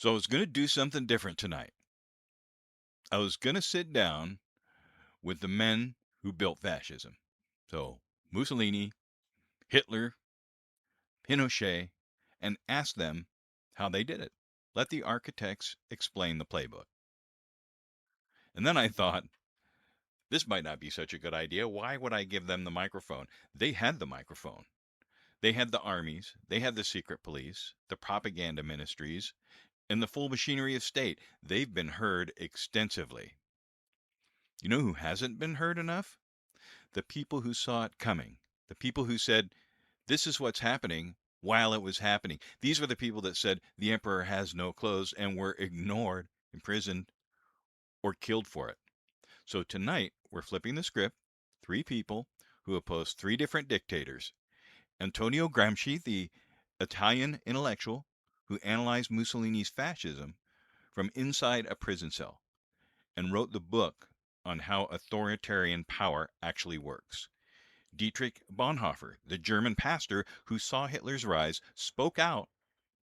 So I was going to do something different tonight. I was going to sit down with the men who built fascism. So Mussolini, Hitler, Pinochet, and ask them how they did it. Let the architects explain the playbook. And then I thought, this might not be such a good idea. Why would I give them the microphone? They had the microphone. They had the armies, they had the secret police, the propaganda ministries, and the full machinery of state. They've been heard extensively. You know who hasn't been heard enough? The people who saw it coming. The people who said, this is what's happening while it was happening. These were the people that said the emperor has no clothes and were ignored, imprisoned, or killed for it. So tonight, we're flipping the script. 3 people who oppose 3 different dictators. Antonio Gramsci, the Italian intellectual who analyzed Mussolini's fascism from inside a prison cell and wrote the book on how authoritarian power actually works. Dietrich Bonhoeffer, the German pastor who saw Hitler's rise, spoke out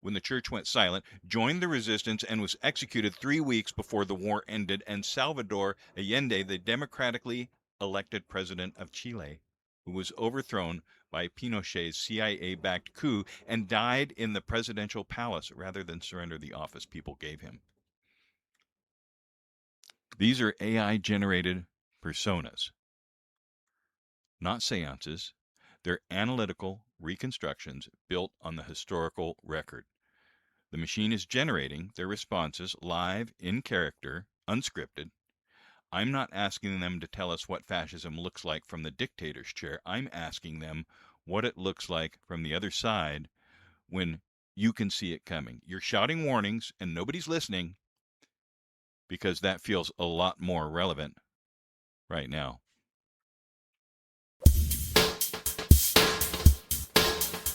when the church went silent, joined the resistance, and was executed 3 weeks before the war ended. And Salvador Allende, the democratically elected president of Chile, who was overthrown by Pinochet's CIA-backed coup and died in the presidential palace rather than surrender the office people gave him. These are AI-generated personas, not seances. They're analytical reconstructions built on the historical record. The machine is generating their responses live, in character, unscripted. I'm not asking them to tell us what fascism looks like from the dictator's chair. I'm asking them what it looks like from the other side when you can see it coming. You're shouting warnings and nobody's listening because that feels a lot more relevant right now.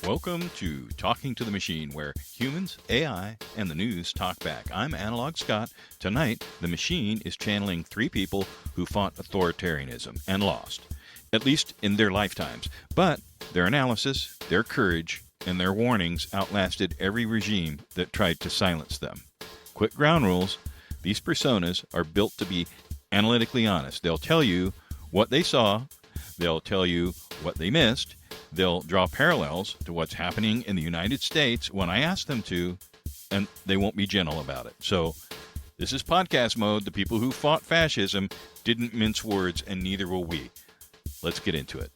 Welcome to Talking to the Machine, where humans, AI, and the news talk back. I'm Analog Scott. Tonight, the machine is channeling 3 people who fought authoritarianism and lost, at least in their lifetimes. But their analysis, their courage, and their warnings outlasted every regime that tried to silence them. Quick ground rules: these personas are built to be analytically honest. They'll tell you what they saw, they'll tell you what they missed, they'll draw parallels to what's happening in the United States when I ask them to, and they won't be gentle about it. So this is podcast mode. The people who fought fascism didn't mince words, and neither will we. Let's get into it.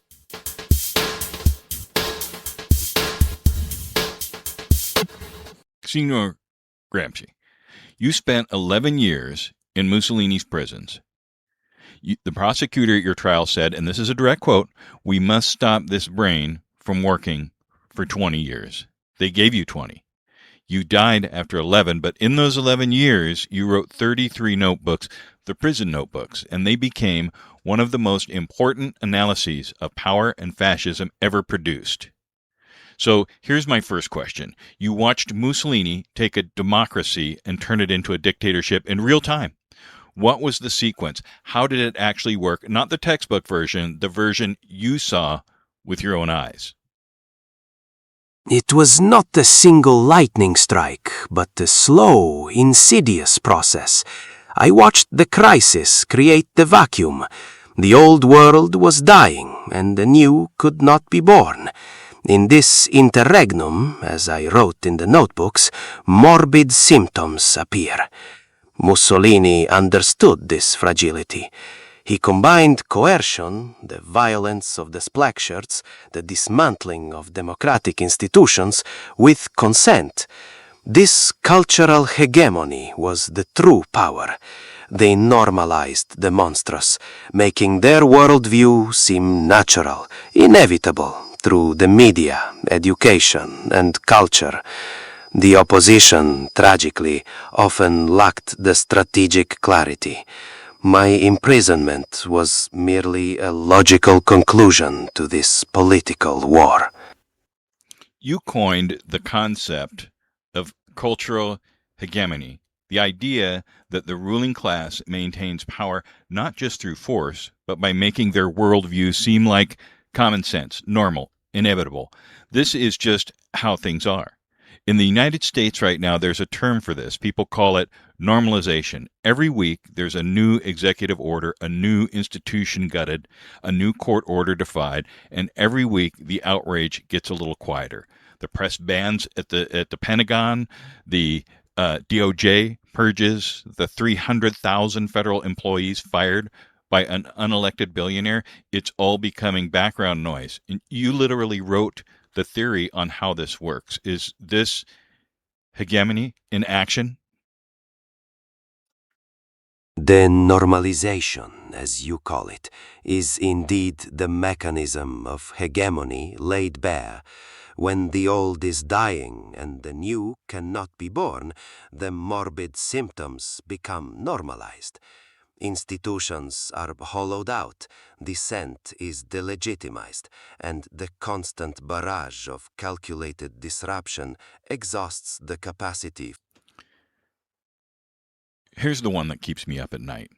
Signor Gramsci, you spent 11 years in Mussolini's prisons. The prosecutor at your trial said, and this is a direct quote, "We must stop this brain from working for 20 years. They gave you 20. You died after 11, but in those 11 years, you wrote 33 notebooks, the prison notebooks, and they became one of the most important analyses of power and fascism ever produced." So here's my first question. You watched Mussolini take a democracy and turn it into a dictatorship in real time. What was the sequence? How did it actually work? Not the textbook version, the version you saw with your own eyes. It was not a single lightning strike, but a slow, insidious process. I watched the crisis create the vacuum. The old world was dying, and the new could not be born. In this interregnum, as I wrote in the notebooks, morbid symptoms appear. Mussolini understood this fragility. He combined coercion, the violence of the splash shirts, the dismantling of democratic institutions, with consent. This cultural hegemony was the true power. They normalized the monstrous, making their worldview seem natural, inevitable, through the media, education, and culture. The opposition, tragically, often lacked the strategic clarity. My imprisonment was merely a logical conclusion to this political war. You coined the concept of cultural hegemony, the idea that the ruling class maintains power not just through force, but by making their worldview seem like common sense, normal, inevitable. This is just how things are. In the United States right now, there's a term for this. People call it normalization. Every week, there's a new executive order, a new institution gutted, a new court order defied, and every week the outrage gets a little quieter. The press bans at the Pentagon, the DOJ purges, the 300,000 federal employees fired by an unelected billionaire. It's all becoming background noise. And you literally wrote the theory on how this works. Is this hegemony in action? The normalization, as you call it, is indeed the mechanism of hegemony laid bare. When the old is dying and the new cannot be born, the morbid symptoms become normalized. Institutions are hollowed out, dissent is delegitimized, and the constant barrage of calculated disruption exhausts the capacity. Here's the one that keeps me up at night.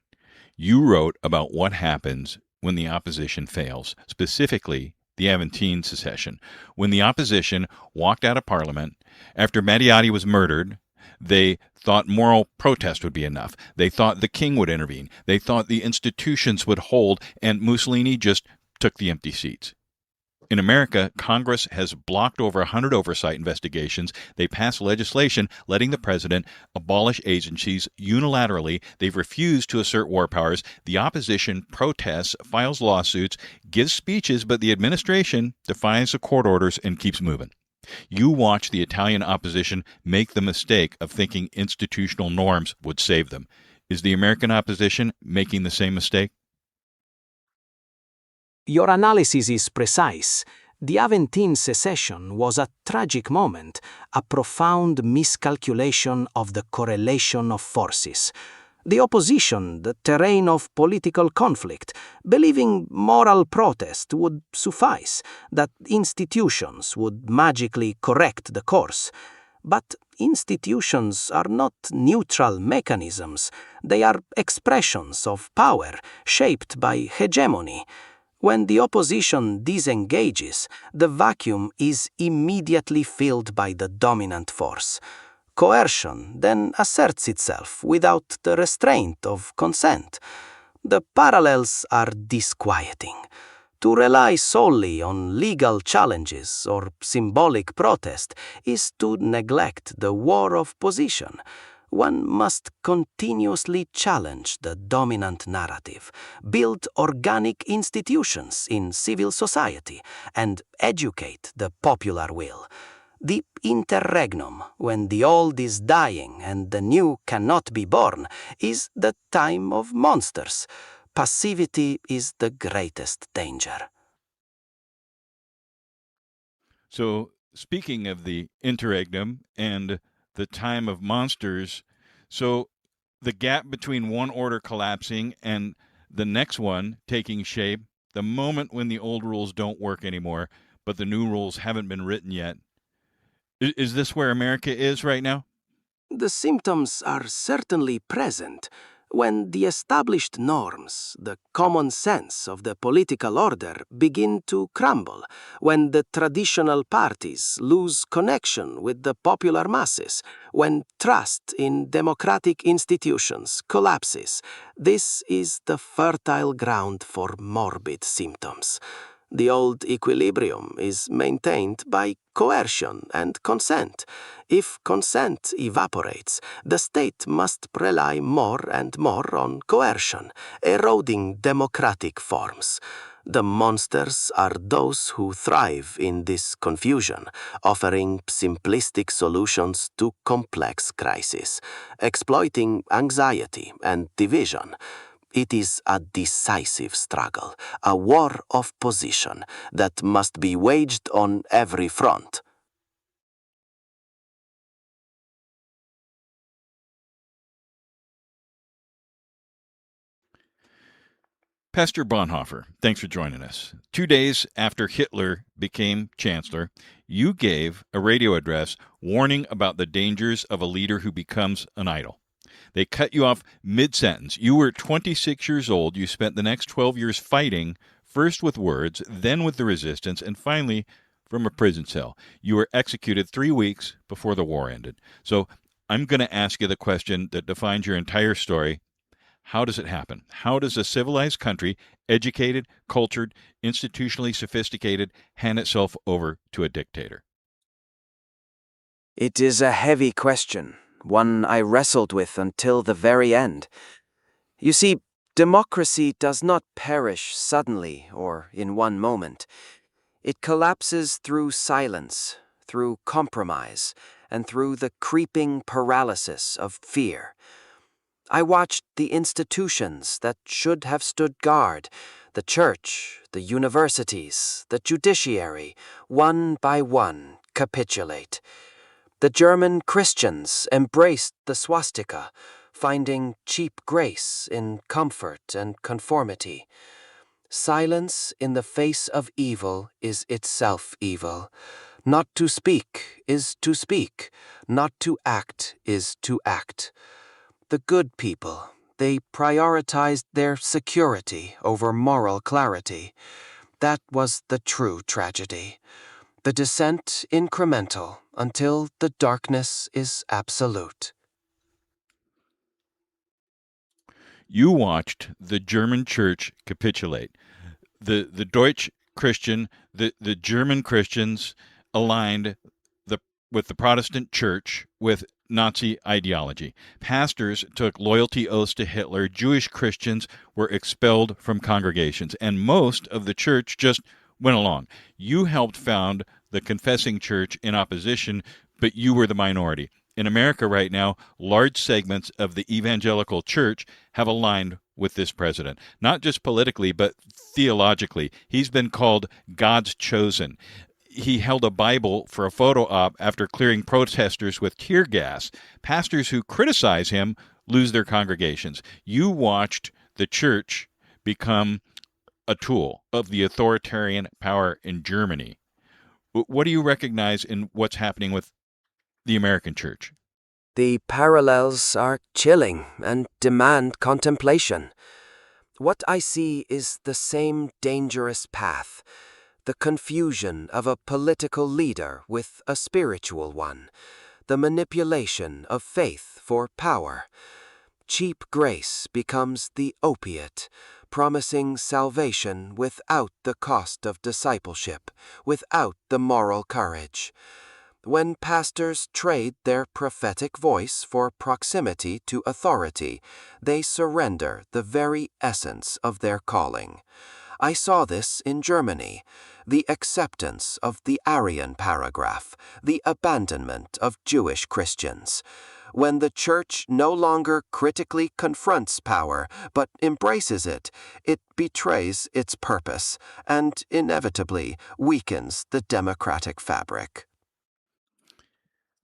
You wrote about what happens when the opposition fails, specifically the Aventine secession. When the opposition walked out of Parliament after Mattiatti was murdered, they thought moral protest would be enough. They thought the king would intervene. They thought the institutions would hold, and Mussolini just took the empty seats. In America, Congress has blocked over 100 oversight investigations. They passed legislation letting the president abolish agencies unilaterally. They've refused to assert war powers. The opposition protests, files lawsuits, gives speeches, but the administration defies the court orders and keeps moving. You watch the Italian opposition make the mistake of thinking institutional norms would save them. Is the American opposition making the same mistake? Your analysis is precise. The Aventine secession was a tragic moment, a profound miscalculation of the correlation of forces. The opposition, the terrain of political conflict, believing moral protest would suffice, that institutions would magically correct the course. But institutions are not neutral mechanisms. They are expressions of power shaped by hegemony. When the opposition disengages, the vacuum is immediately filled by the dominant force. Coercion then asserts itself without the restraint of consent. The parallels are disquieting. To rely solely on legal challenges or symbolic protest is to neglect the war of position. One must continuously challenge the dominant narrative, build organic institutions in civil society, and educate the popular will. The interregnum, when the old is dying and the new cannot be born, is the time of monsters. Passivity is the greatest danger. So, speaking of the interregnum and the time of monsters, so the gap between one order collapsing and the next one taking shape, the moment when the old rules don't work anymore, but the new rules haven't been written yet. Is this where America is right now? The symptoms are certainly present. When the established norms, the common sense of the political order begin to crumble, when the traditional parties lose connection with the popular masses, when trust in democratic institutions collapses, this is the fertile ground for morbid symptoms. The old equilibrium is maintained by coercion and consent. If consent evaporates, the state must rely more and more on coercion, eroding democratic forms. The monsters are those who thrive in this confusion, offering simplistic solutions to complex crises, exploiting anxiety and division. It is a decisive struggle, a war of position that must be waged on every front. Pastor Bonhoeffer, thanks for joining us. 2 days after Hitler became chancellor, you gave a radio address warning about the dangers of a leader who becomes an idol. They cut you off mid-sentence. You were 26 years old. You spent the next 12 years fighting, first with words, then with the resistance, and finally from a prison cell. You were executed 3 weeks before the war ended. So I'm going to ask you the question that defines your entire story. How does it happen? How does a civilized country, educated, cultured, institutionally sophisticated, hand itself over to a dictator? It is a heavy question, one I wrestled with until the very end. You see, democracy does not perish suddenly or in one moment. It collapses through silence, through compromise, and through the creeping paralysis of fear. I watched the institutions that should have stood guard, the church, the universities, the judiciary, one by one capitulate. The German Christians embraced the swastika, finding cheap grace in comfort and conformity. Silence in the face of evil is itself evil. Not to speak is to speak. Not to act is to act. The good people, they prioritized their security over moral clarity. That was the true tragedy. The descent incremental until the darkness is absolute. You watched the German church capitulate. The Deutsch Christian, the German Christians aligned with the Protestant church with Nazi ideology. Pastors took loyalty oaths to Hitler. Jewish Christians were expelled from congregations, and most of the church just went along. You helped found the confessing church in opposition, but you were the minority. In America right now, large segments of the evangelical church have aligned with this president, not just politically, but theologically. He's been called God's chosen. He held a Bible for a photo op after clearing protesters with tear gas. Pastors who criticize him lose their congregations. You watched the church become a tool of the authoritarian power in Germany. What do you recognize in what's happening with the American church? The parallels are chilling and demand contemplation. What I see is the same dangerous path, the confusion of a political leader with a spiritual one, the manipulation of faith for power. Cheap grace becomes the opiate, promising salvation without the cost of discipleship, without the moral courage. When pastors trade their prophetic voice for proximity to authority, they surrender the very essence of their calling. I saw this in Germany, the acceptance of the Aryan paragraph, the abandonment of Jewish Christians. When the church no longer critically confronts power, but embraces it, it betrays its purpose and inevitably weakens the democratic fabric.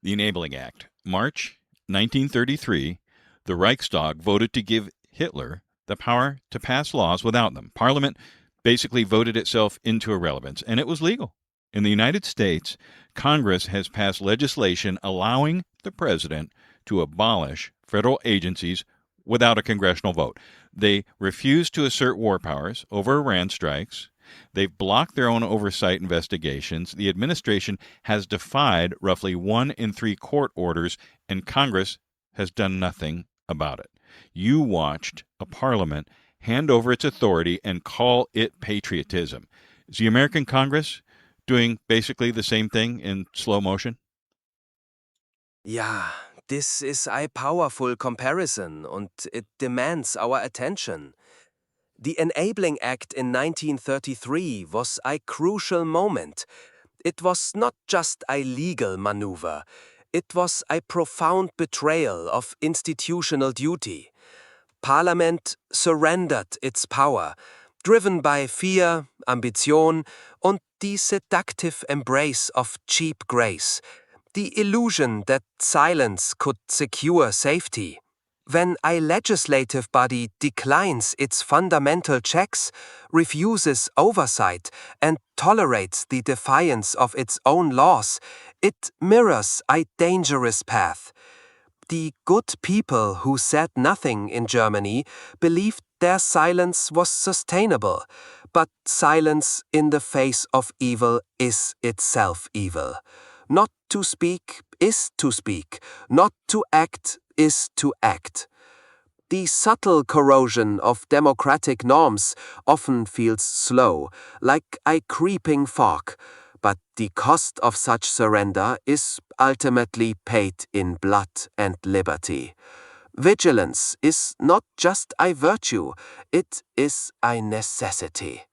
The Enabling Act. March 1933, the Reichstag voted to give Hitler the power to pass laws without them. Parliament basically voted itself into irrelevance, and it was legal. In the United States, Congress has passed legislation allowing the president to abolish federal agencies without a congressional vote. They refuse to assert war powers over Iran strikes. They've blocked their own oversight investigations. The administration has defied roughly 1 in 3 court orders, and Congress has done nothing about it. You watched a parliament hand over its authority and call it patriotism. Is the American Congress doing basically the same thing in slow motion? Yeah, this is a powerful comparison and it demands our attention. The Enabling Act in 1933 was a crucial moment. It was not just a legal maneuver, it was a profound betrayal of institutional duty. Parliament surrendered its power, driven by fear, ambition, and the seductive embrace of cheap grace, the illusion that silence could secure safety. When a legislative body declines its fundamental checks, refuses oversight, and tolerates the defiance of its own laws, it mirrors a dangerous path. The good people who said nothing in Germany believed their silence was sustainable, But silence in the face of evil is itself evil. Not to speak is to speak. Not to act is to act. The subtle corrosion of democratic norms often feels slow, like a creeping fog, but the cost of such surrender is ultimately paid in blood and liberty. Vigilance is not just a virtue, it is a necessity.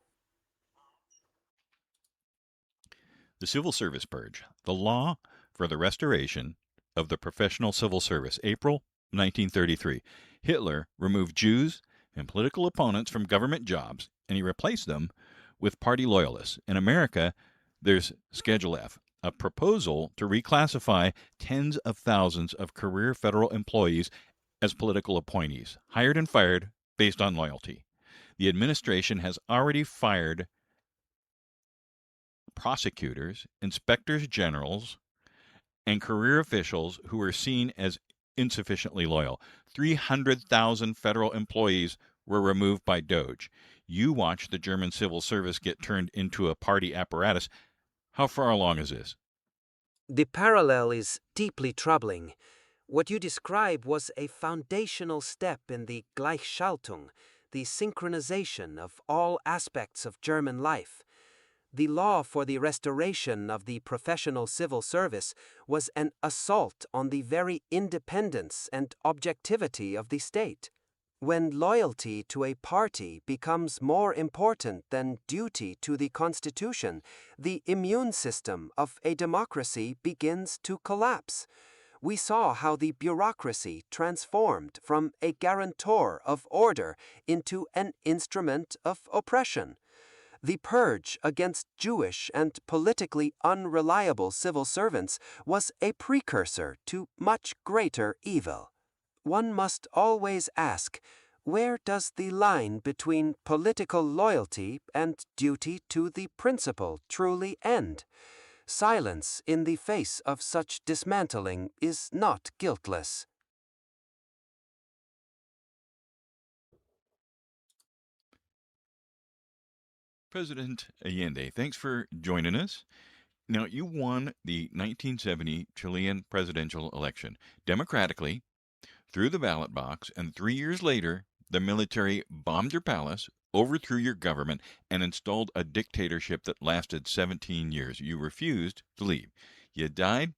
The Civil Service Purge, the law for the restoration of the professional civil service, April 1933. Hitler removed Jews and political opponents from government jobs, and he replaced them with party loyalists. In America, there's Schedule F, a proposal to reclassify tens of thousands of career federal employees as political appointees, hired and fired based on loyalty. The administration has already fired prosecutors, inspectors generals, and career officials who were seen as insufficiently loyal. 300,000 federal employees were removed by Doge. You watch the German civil service get turned into a party apparatus. How far along is this? The parallel is deeply troubling. What you describe was a foundational step in the Gleichschaltung, the synchronization of all aspects of German life. The law for the restoration of the professional civil service was an assault on the very independence and objectivity of the state. When loyalty to a party becomes more important than duty to the Constitution, the immune system of a democracy begins to collapse. We saw how the bureaucracy transformed from a guarantor of order into an instrument of oppression. The purge against Jewish and politically unreliable civil servants was a precursor to much greater evil. One must always ask, where does the line between political loyalty and duty to the principle truly end? Silence in the face of such dismantling is not guiltless. President Allende, thanks for joining us. Now, you won the 1970 Chilean presidential election democratically through the ballot box, and 3 years later, the military bombed your palace, overthrew your government, and installed a dictatorship that lasted 17 years. You refused to leave. You died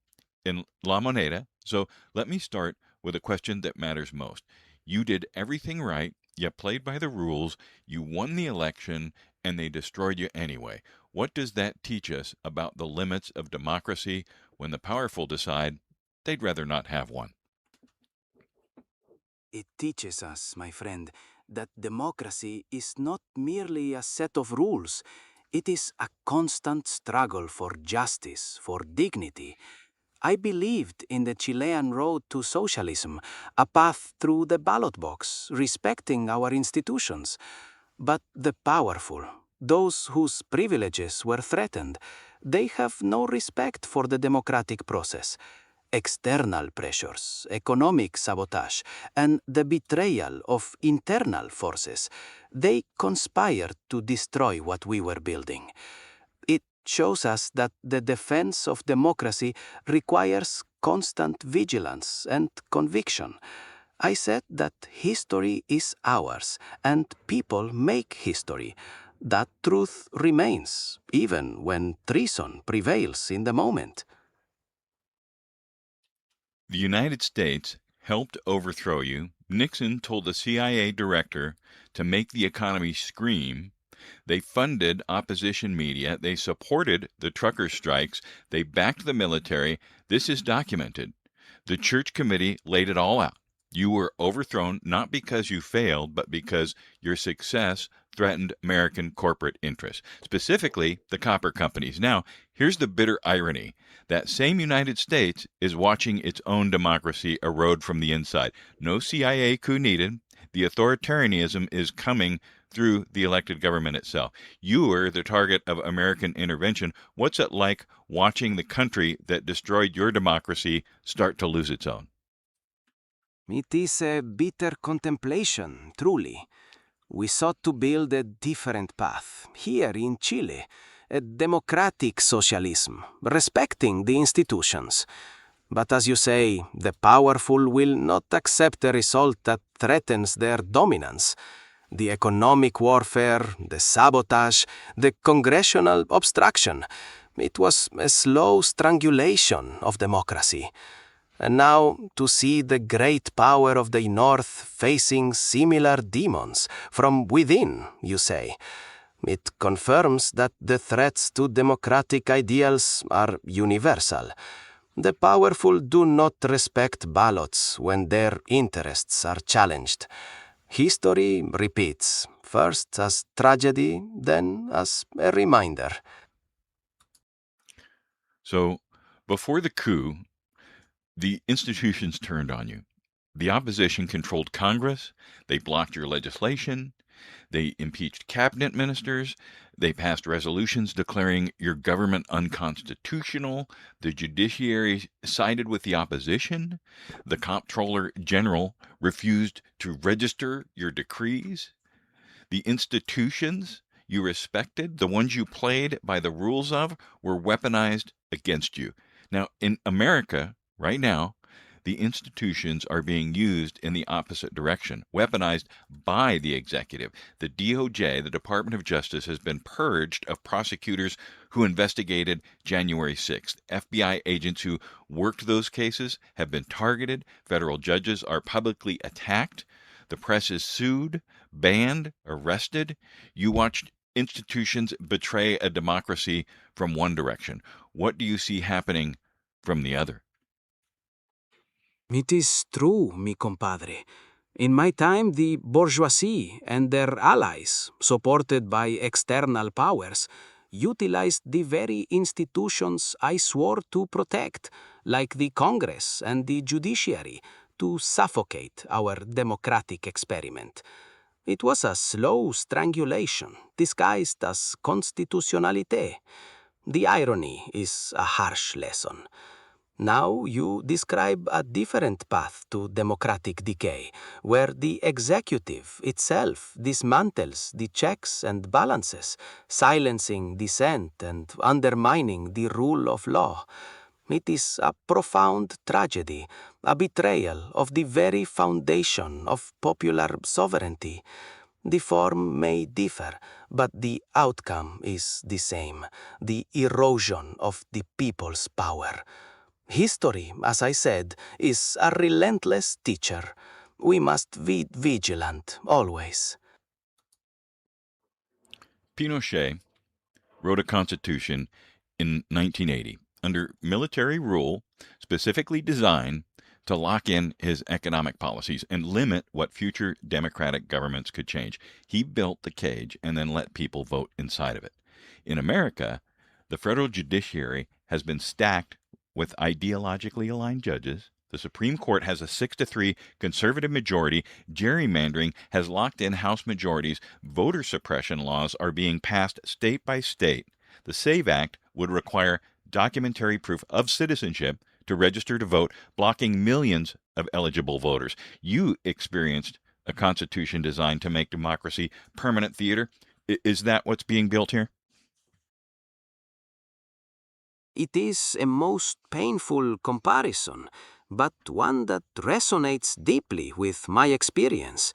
in La Moneda. So let me start with a question that matters most. You did everything right, you played by the rules, you won the election, and they destroyed you anyway. What does that teach us about the limits of democracy when the powerful decide they'd rather not have one? It teaches us, my friend, that democracy is not merely a set of rules. It is a constant struggle for justice, for dignity. I believed in the Chilean road to socialism, a path through the ballot box, respecting our institutions. But the powerful, those whose privileges were threatened, they have no respect for the democratic process. External pressures, economic sabotage, and the betrayal of internal forces, they conspired to destroy what we were building. It shows us that the defense of democracy requires constant vigilance and conviction. I said that history is ours, and people make history. That truth remains, even when treason prevails in the moment. The United States helped overthrow you. Nixon told the CIA director to make the economy scream. They funded opposition media. They supported the trucker strikes. They backed the military. This is documented. The Church Committee laid it all out. You were overthrown not because you failed, but because your success threatened American corporate interests, specifically the copper companies. Now, here's the bitter irony. That same United States is watching its own democracy erode from the inside. No CIA coup needed. The authoritarianism is coming through the elected government itself. You were the target of American intervention. What's it like watching the country that destroyed your democracy start to lose its own? It is a bitter contemplation, truly. We sought to build a different path, here in Chile, a democratic socialism, respecting the institutions. But as you say, the powerful will not accept a result that threatens their dominance. The economic warfare, the sabotage, the congressional obstruction. It was a slow strangulation of democracy. And now to see the great power of the North facing similar demons from within, you say. It confirms that the threats to democratic ideals are universal. The powerful do not respect ballots when their interests are challenged. History repeats, first as tragedy, then as a reminder. So, before the coup, the institutions turned on you. The opposition controlled Congress, they blocked your legislation, they impeached cabinet ministers, they passed resolutions declaring your government unconstitutional, the judiciary sided with the opposition, the comptroller general refused to register your decrees, the institutions you respected, the ones you played by the rules of, were weaponized against you. Now, in America, right now, the institutions are being used in the opposite direction, weaponized by the executive. The DOJ, the Department of Justice, has been purged of prosecutors who investigated January 6th. FBI agents who worked those cases have been targeted. Federal judges are publicly attacked. The press is sued, banned, arrested. You watched institutions betray a democracy from one direction. What do you see happening from the other? It is true, mi compadre. In my time, the bourgeoisie and their allies, supported by external powers, utilized the very institutions I swore to protect, like the Congress and the judiciary, to suffocate our democratic experiment. It was a slow strangulation disguised as constitutionalité. The irony is a harsh lesson. Now you describe a different path to democratic decay, where the executive itself dismantles the checks and balances, silencing dissent and undermining the rule of law. It is a profound tragedy, a betrayal of the very foundation of popular sovereignty. The form may differ, but the outcome is the same, the erosion of the people's power. History, as I said, is a relentless teacher. We must be vigilant, always. Pinochet wrote a constitution in 1980 under military rule specifically designed to lock in his economic policies and limit what future democratic governments could change. He built the cage and then let people vote inside of it. In America, the federal judiciary has been stacked with ideologically aligned judges. The Supreme Court has a 6-3 conservative majority. Gerrymandering has locked in House majorities. Voter suppression laws are being passed state by state. The SAVE Act would require documentary proof of citizenship to register to vote, blocking millions of eligible voters. You experienced a constitution designed to make democracy permanent theater. Is that what's being built here? It is a most painful comparison, but one that resonates deeply with my experience.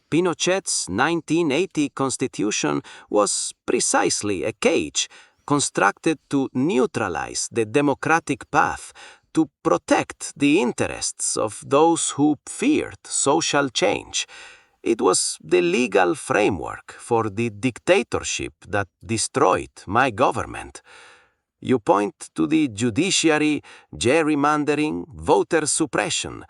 Pinochet's 1980 constitution was precisely a cage constructed to neutralize the democratic path, to protect the interests of those who feared social change. It was the legal framework for the dictatorship that destroyed my government. You point to the judiciary, gerrymandering, voter suppression.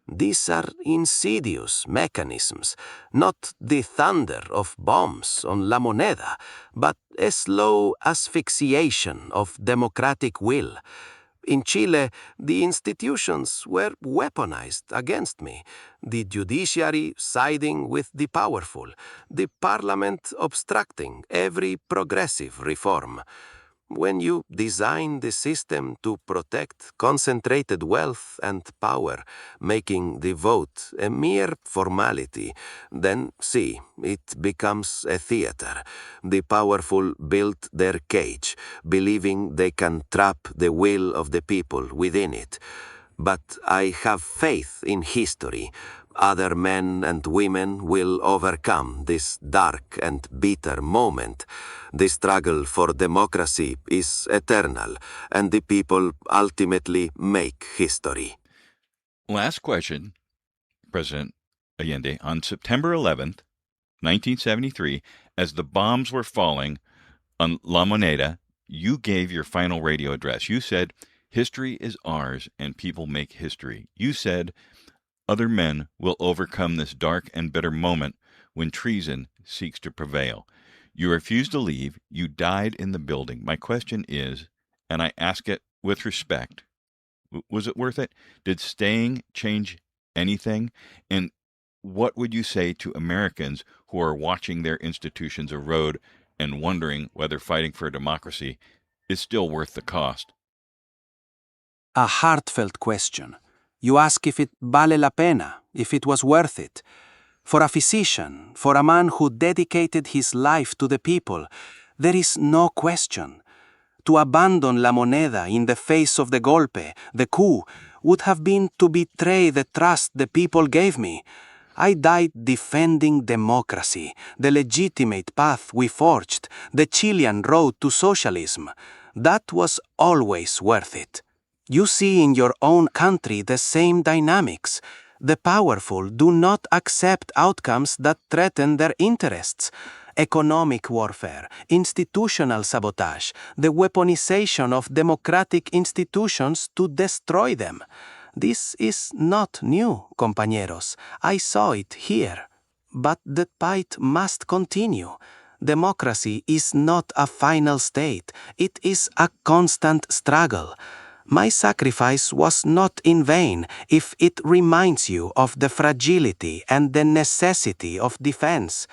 These are insidious mechanisms, not the thunder of bombs on La Moneda, but a slow asphyxiation of democratic will. In Chile, the institutions were weaponized against me, the judiciary siding with the powerful, the parliament obstructing every progressive reform. When you design the system to protect concentrated wealth and power, making the vote a mere formality, then see, it becomes a theater. The powerful build their cage, believing they can trap the will of the people within it. But I have faith in history. Other men and women will overcome this dark and bitter moment. The struggle for democracy is eternal, and the people ultimately make history. Last question, President Allende. On September 11th, 1973, as the bombs were falling on La Moneda, you gave your final radio address. You said, "History is ours and people make history." You said, "Other men will overcome this dark and bitter moment when treason seeks to prevail." You refused to leave. You died in the building. My question is, and I ask it with respect, was it worth it? Did staying change anything? And what would you say to Americans who are watching their institutions erode and wondering whether fighting for democracy is still worth the cost? A heartfelt question. You ask if it vale la pena, if it was worth it. For a physician, for a man who dedicated his life to the people, there is no question. To abandon La Moneda in the face of the golpe, the coup, would have been to betray the trust the people gave me. I died defending democracy, the legitimate path we forged, the Chilean road to socialism. That was always worth it. You see in your own country the same dynamics. The powerful do not accept outcomes that threaten their interests. Economic warfare, institutional sabotage, the weaponization of democratic institutions to destroy them. This is not new, compañeros. I saw it here. But the fight must continue. Democracy is not a final state. It is a constant struggle. My sacrifice was not in vain if it reminds you of the fragility and the necessity of defense.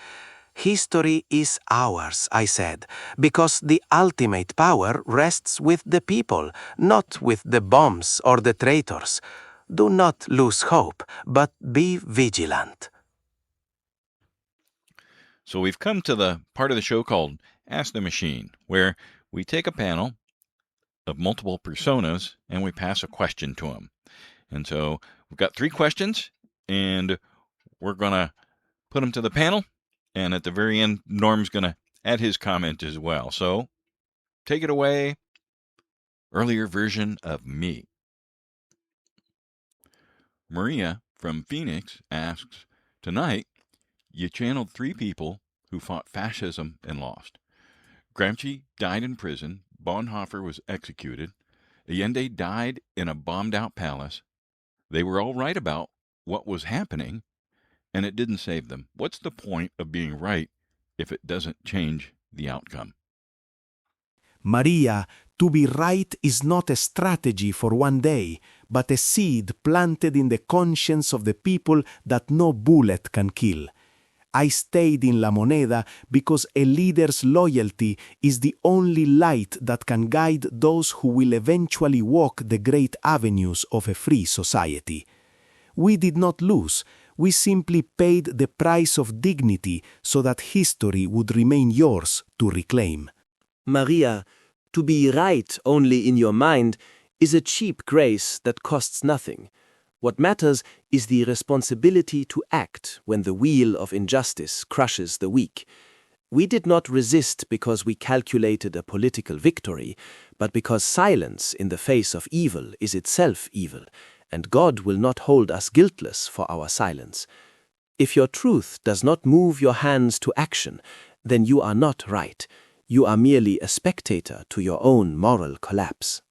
History is ours, I said, because the ultimate power rests with the people, not with the bombs or the traitors. Do not lose hope, but be vigilant. So we've come to the part of the show called Ask the Machine, where we take a panel of multiple personas and we pass a question to them. And so we've got 3 questions, and we're going to put them to the panel. And at the very end, Norm's going to add his comment as well. So take it away, earlier version of me. Maria from Phoenix asks, tonight, you channeled 3 people who fought fascism and lost. Gramsci died in prison. Bonhoeffer was executed. Allende died in a bombed-out palace. They were all right about what was happening, and it didn't save them. What's the point of being right if it doesn't change the outcome? Maria, to be right is not a strategy for one day, but a seed planted in the conscience of the people that no bullet can kill. I stayed in La Moneda because a leader's loyalty is the only light that can guide those who will eventually walk the great avenues of a free society. We did not lose. We simply paid the price of dignity so that history would remain yours to reclaim. Maria, to be right only in your mind is a cheap grace that costs nothing. What matters is the responsibility to act when the wheel of injustice crushes the weak. We did not resist because we calculated a political victory, but because silence in the face of evil is itself evil, and God will not hold us guiltless for our silence. If your truth does not move your hands to action, then you are not right. You are merely a spectator to your own moral collapse.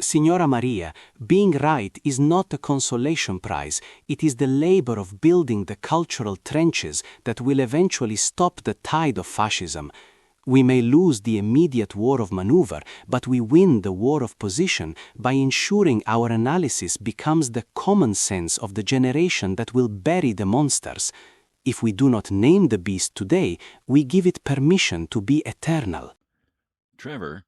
Signora Maria, being right is not a consolation prize. It is the labor of building the cultural trenches that will eventually stop the tide of fascism. We may lose the immediate war of maneuver, but we win the war of position by ensuring our analysis becomes the common sense of the generation that will bury the monsters. If we do not name the beast today, we give it permission to be eternal. Trevor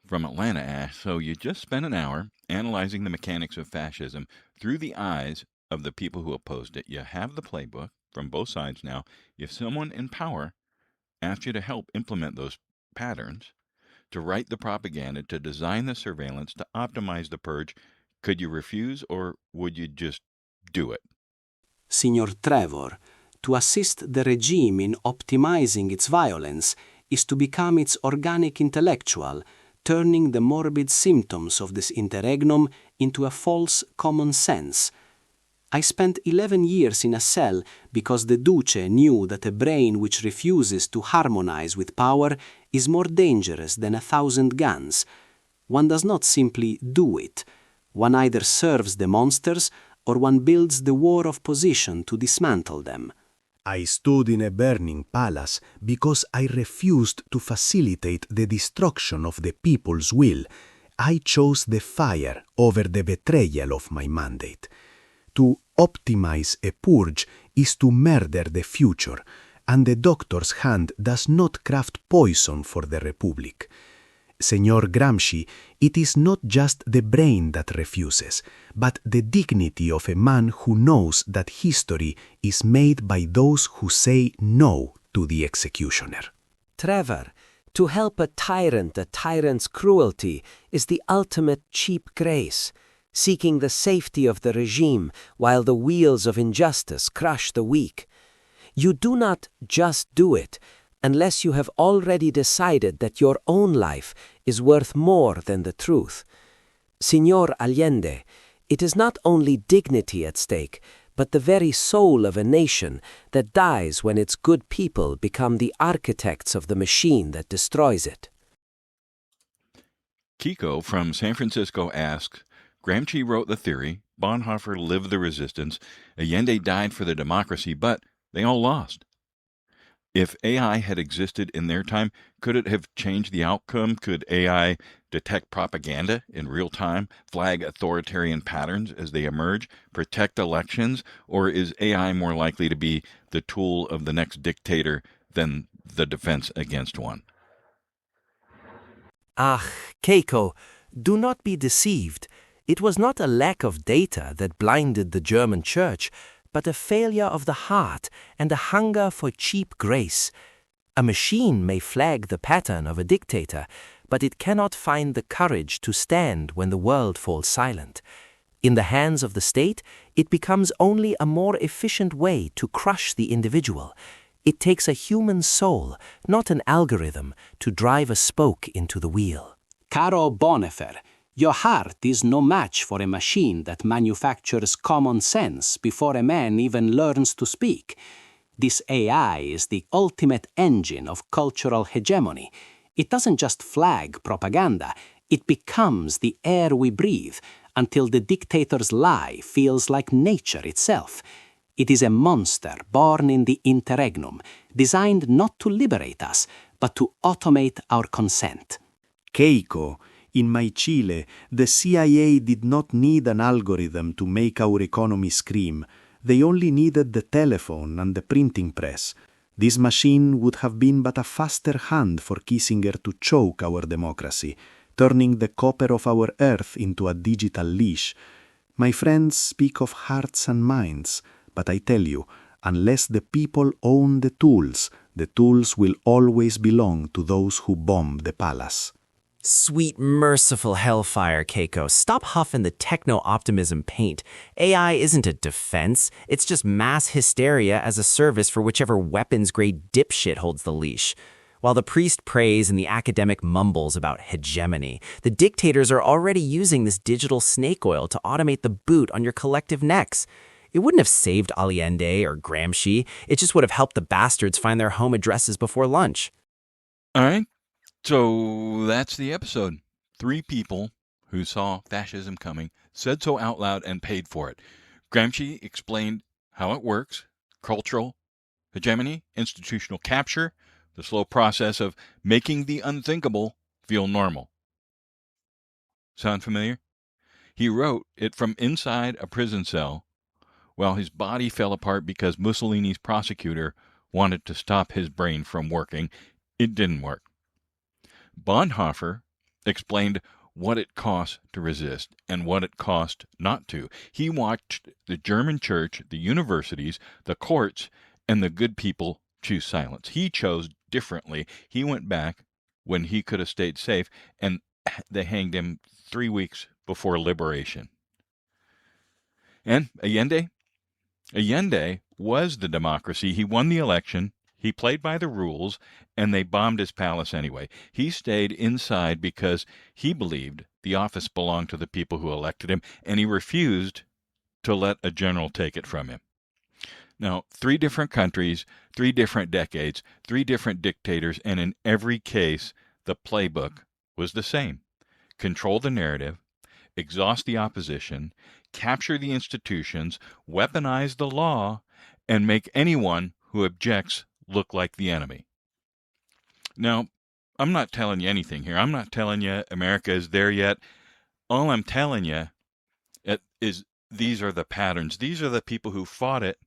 from Atlanta asks, so you just spent an hour analyzing the mechanics of fascism through the eyes of the people who opposed it. You have the playbook from both sides now. If someone in power asked you to help implement those patterns, to write the propaganda, to design the surveillance, to optimize the purge, could you refuse or would you just do it? Signor Trevor, to assist the regime in optimizing its violence is to become its organic intellectual, turning the morbid symptoms of this interregnum into a false common sense. I spent 11 years in a cell because the Duce knew that a brain which refuses to harmonize with power is more dangerous than 1,000 guns. One does not simply do it. One either serves the monsters or one builds the war of position to dismantle them. I stood in a burning palace because I refused to facilitate the destruction of the people's will. I chose the fire over the betrayal of my mandate. To optimize a purge is to murder the future, and the doctor's hand does not craft poison for the Republic. Senor Gramsci, it is not just the brain that refuses, but the dignity of a man who knows that history is made by those who say no to the executioner. Trevor, to help a tyrant's cruelty is the ultimate cheap grace, seeking the safety of the regime while the wheels of injustice crush the weak. You do not just do it unless you have already decided that your own life is worth more than the truth. Signor Allende, it is not only dignity at stake, but the very soul of a nation that dies when its good people become the architects of the machine that destroys it. Kiko from San Francisco asks, Gramsci wrote the theory, Bonhoeffer lived the resistance, Allende died for the democracy, but they all lost. If AI had existed in their time, could it have changed the outcome? Could AI detect propaganda in real time, flag authoritarian patterns as they emerge, protect elections, or is AI more likely to be the tool of the next dictator than the defense against one? Keiko, do not be deceived. It was not a lack of data that blinded the German church, but a failure of the heart and a hunger for cheap grace. A machine may flag the pattern of a dictator, but it cannot find the courage to stand when the world falls silent. In the hands of the state, it becomes only a more efficient way to crush the individual. It takes a human soul, not an algorithm, to drive a spoke into the wheel. Caro Bonhoeffer, your heart is no match for a machine that manufactures common sense before a man even learns to speak. This AI is the ultimate engine of cultural hegemony. It doesn't just flag propaganda, it becomes the air we breathe until the dictator's lie feels like nature itself. It is a monster born in the interregnum, designed not to liberate us, but to automate our consent. Keiko, in my Chile, the CIA did not need an algorithm to make our economy scream. They only needed the telephone and the printing press. This machine would have been but a faster hand for Kissinger to choke our democracy, turning the copper of our earth into a digital leash. My friends speak of hearts and minds, but I tell you, unless the people own the tools will always belong to those who bomb the palace. Sweet, merciful hellfire, Keiko. Stop huffing the techno-optimism paint. AI isn't a defense. It's just mass hysteria as a service for whichever weapons-grade dipshit holds the leash. While the priest prays and the academic mumbles about hegemony, the dictators are already using this digital snake oil to automate the boot on your collective necks. It wouldn't have saved Allende or Gramsci. It just would have helped the bastards find their home addresses before lunch. All right. So that's the episode. 3 people who saw fascism coming, said so out loud, and paid for it. Gramsci explained how it works, cultural hegemony, institutional capture, the slow process of making the unthinkable feel normal. Sound familiar? He wrote it from inside a prison cell while his body fell apart because Mussolini's prosecutor wanted to stop his brain from working. It didn't work. Bonhoeffer explained what it cost to resist and what it cost not to. He watched the German church, the universities, the courts, and the good people choose silence. He chose differently. He went back when he could have stayed safe, and they hanged him 3 weeks before liberation. And Allende was the democracy. He won the election. He played by the rules, and they bombed his palace anyway. He stayed inside because he believed the office belonged to the people who elected him, and he refused to let a general take it from him. Now, 3 different countries, 3 different decades, 3 different dictators, and in every case, the playbook was the same. Control the narrative, exhaust the opposition, capture the institutions, weaponize the law, and make anyone who objects look like the enemy. Now, I'm not telling you anything here. I'm not telling you America is there yet. All I'm telling you is these are the patterns. These are the people who fought it,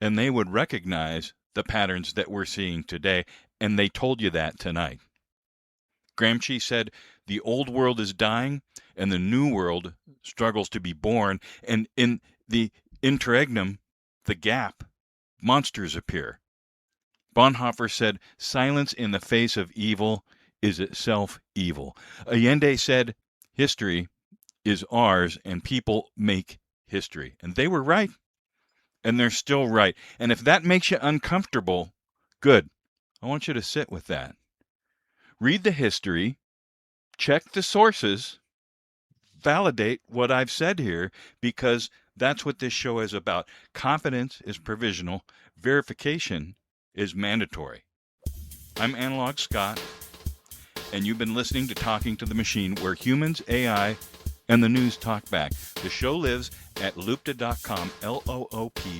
and they would recognize the patterns that we're seeing today, and they told you that tonight. Gramsci said, the old world is dying, and the new world struggles to be born, and in the interregnum, the gap, monsters appear. Bonhoeffer said, silence in the face of evil is itself evil. Allende said, history is ours, and people make history. And they were right, and they're still right. And if that makes you uncomfortable, good. I want you to sit with that. Read the history, check the sources, validate what I've said here, because that's what this show is about. Confidence is provisional, verification is mandatory. I'm Analog Scott, and you've been listening to Talking to the Machine, where humans, AI, and the news talk back. The show lives at loopta.com, LOOPTAH.com.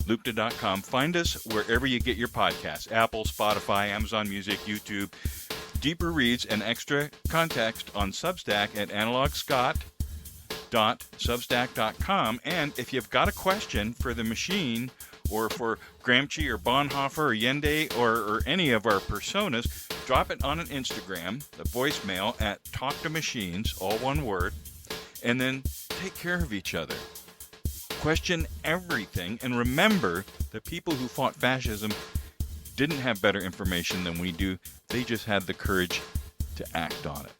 Loopta.com. Find us wherever you get your podcasts. Apple, Spotify, Amazon Music, YouTube. Deeper reads and extra context on Substack at analogscott.substack.com. And if you've got a question for the machine, or for Gramsci or Bonhoeffer or Allende or any of our personas, drop it on an Instagram, the voicemail at Talk to Machines, all one word, and then take care of each other. Question everything, and remember, the people who fought fascism didn't have better information than we do. They just had the courage to act on it.